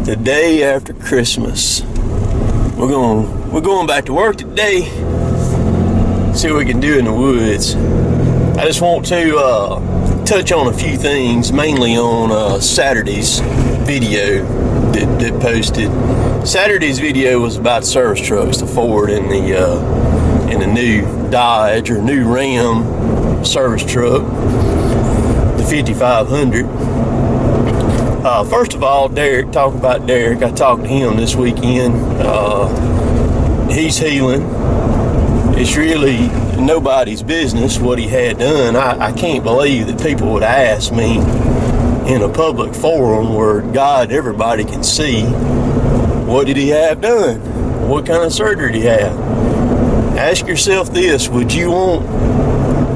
the day after Christmas. We're going back to work today. See what we can do in the woods. I just want to touch on a few things, mainly on Saturday's video that posted. Saturday's video was about service trucks, the Ford and the new Dodge or new Ram service truck, the 5500. First of all, Derek, talk about Derek. I talked to him this weekend. He's healing. It's really nobody's business what he had done. I can't believe that people would ask me in a public forum where God, everybody can see, what did he have done? What kind of surgery did he have? Ask yourself this: would you want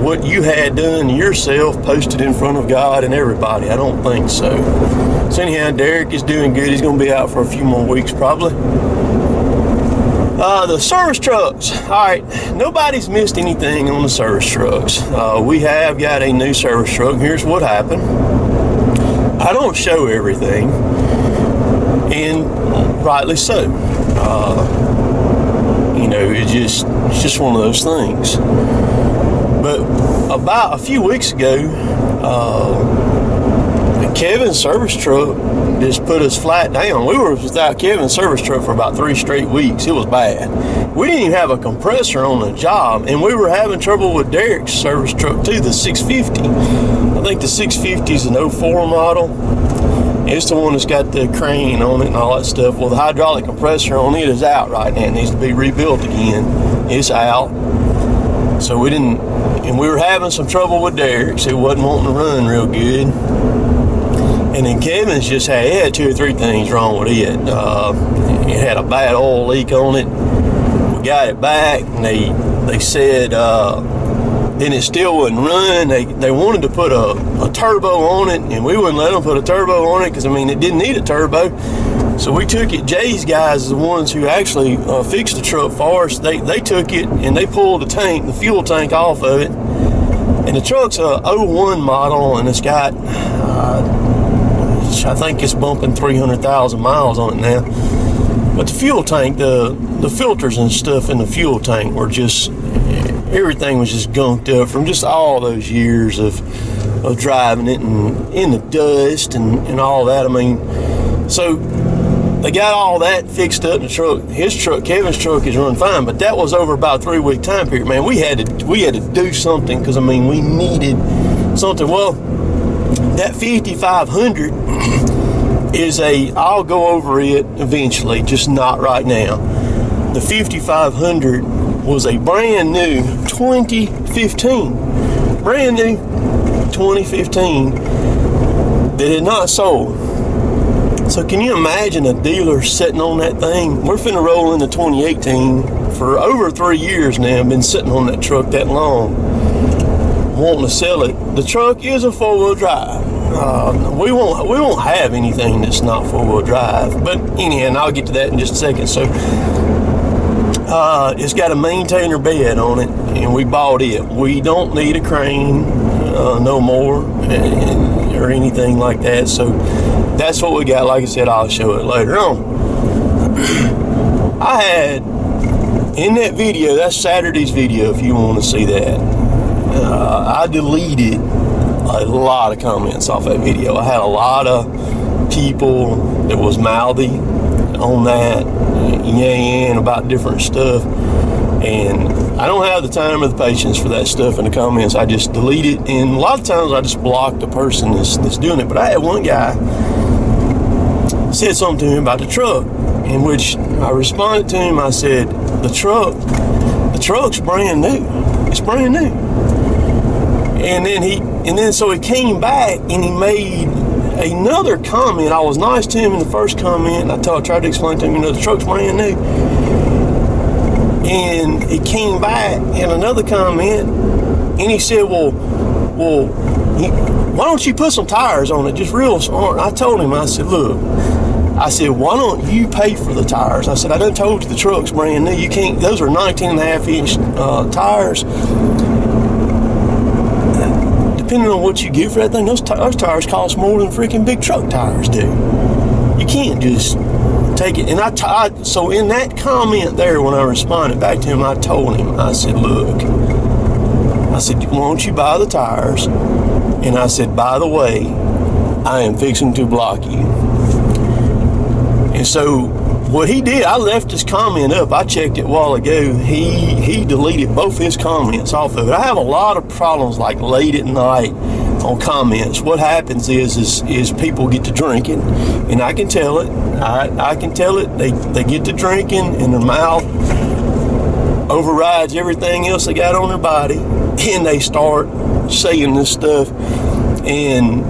what you had done yourself posted in front of God and everybody? I don't think so. So anyhow, Derek is doing good. He's going to be out for a few more weeks probably. The service trucks. All right, nobody's missed anything on the service trucks. We have got a new service truck. Here's what happened. I don't show everything, and rightly so. It's just one of those things. But about a few weeks ago, Kevin's service truck just put us flat down. We were without Kevin's service truck for about 3 straight weeks. It was bad. We didn't even have a compressor on the job, and we were having trouble with Derek's service truck too, the 650. I think the 650 is an 04 model. It's the one that's got the crane on it and all that stuff. Well, the hydraulic compressor on it is out right now. It needs to be rebuilt again. It's out. So we didn't, and we were having some trouble with Derek's. It wasn't wanting to run real good. And then Kevin's just had 2 or 3 things wrong with it. It had a bad oil leak on it. We got it back, and they said then it still wouldn't run. They wanted to put a turbo on it, and we wouldn't let them put a turbo on it because, it didn't need a turbo. So we took it. Jay's guys, the ones who actually fixed the truck for us, they took it and they pulled the fuel tank off of it. And the truck's a 01 model, and it's got I think it's bumping 300,000 miles on it now. But the fuel tank, the filters and stuff in the fuel tank were just, everything was just gunked up from just all those years of driving it and in the dust and all that. So they got all that fixed up in the truck. His truck, Kevin's truck, is running fine, but that was over about a 3-week time period. Man, we had to do something because we needed something. Well, that 5500 is I'll go over it eventually, just not right now. The 5500 was a brand new 2015, brand new 2015 that had not sold. So can you imagine a dealer sitting on that thing? We're finna roll into 2018 for over 3 years now. Been sitting on that truck that long, wanting to sell it. The truck is a 4-wheel drive. We won't have anything that's not 4-wheel drive. But anyhow, and I'll get to that in just a second. So it's got a maintainer bed on it, and we bought it. We don't need a crane no more or anything like that. So that's what we got. Like I said, I'll show it later on. I had in that video, that's Saturday's video if you want to see that. I deleted a lot of comments off that video. I had a lot of people that was mouthy on that, and about different stuff, and I don't have the time or the patience for that stuff in the comments. I just delete it, and a lot of times I just block the person that's doing it. But I had one guy said something to him about the truck, in which I responded to him. I said, the truck's brand new. It's brand new. And then so he came back and he made another comment. I was nice to him in the first comment. I tried to explain to him, the truck's brand new. And he came back in another comment and he said, why don't you put some tires on it? Just real smart. I told him, I said, look, why don't you pay for the tires? I said, I done told you the truck's brand new. You can't, those are 19.5-inch tires. Depending on what you get for that thing, those tires cost more than freaking big truck tires do. You can't just take it. And so in that comment there, when I responded back to him, I told him, I said, look, I said, why don't you buy the tires? And I said, by the way, I am fixing to block you. And so what he did, I left his comment up. I checked it a while ago. He deleted both his comments off of it. I have a lot of problems like late at night on comments. What happens is people get to drinking, and I can tell it. I can tell it. They get to drinking, and their mouth overrides everything else they got on their body, and they start saying this stuff and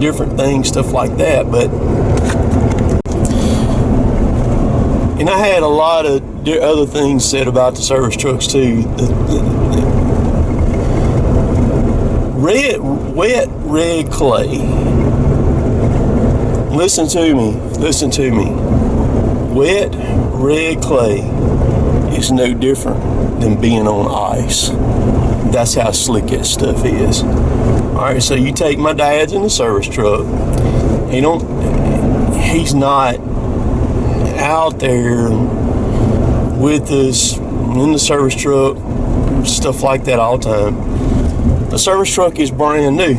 different things, stuff like that. But and I had a lot of other things said about the service trucks too. Wet red clay. Listen to me. Wet red clay is no different than being on ice. That's how slick that stuff is. Alright, so you take my dad's in the service truck. He's not out there with us in the service truck, stuff like that all the time. The service truck is brand new.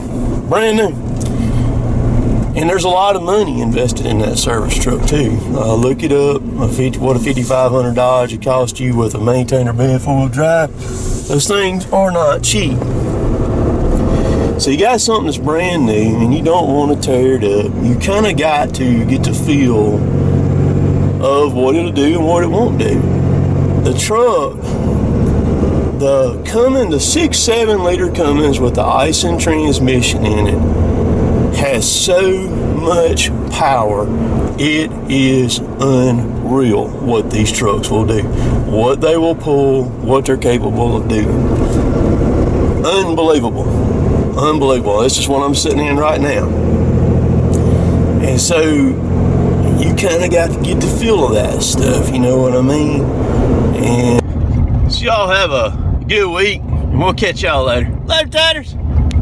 And there's a lot of money invested in that service truck too. Look it up. What a $5,500 it cost you with a maintainer bed 4-wheel drive. Those things are not cheap. So you got something that's brand new and you don't want to tear it up. You kind of got to get the feel of what it'll do and what it won't do. The truck, the 6-7 liter Cummins with the Aisin transmission in it has so much power. It is unreal what these trucks will do, what they will pull, what they're capable of doing. Unbelievable. This is what I'm sitting in right now. And so you kind of got to get the feel of that stuff, you know what I mean? And so y'all have a good week, and we'll catch y'all later. Later, taters.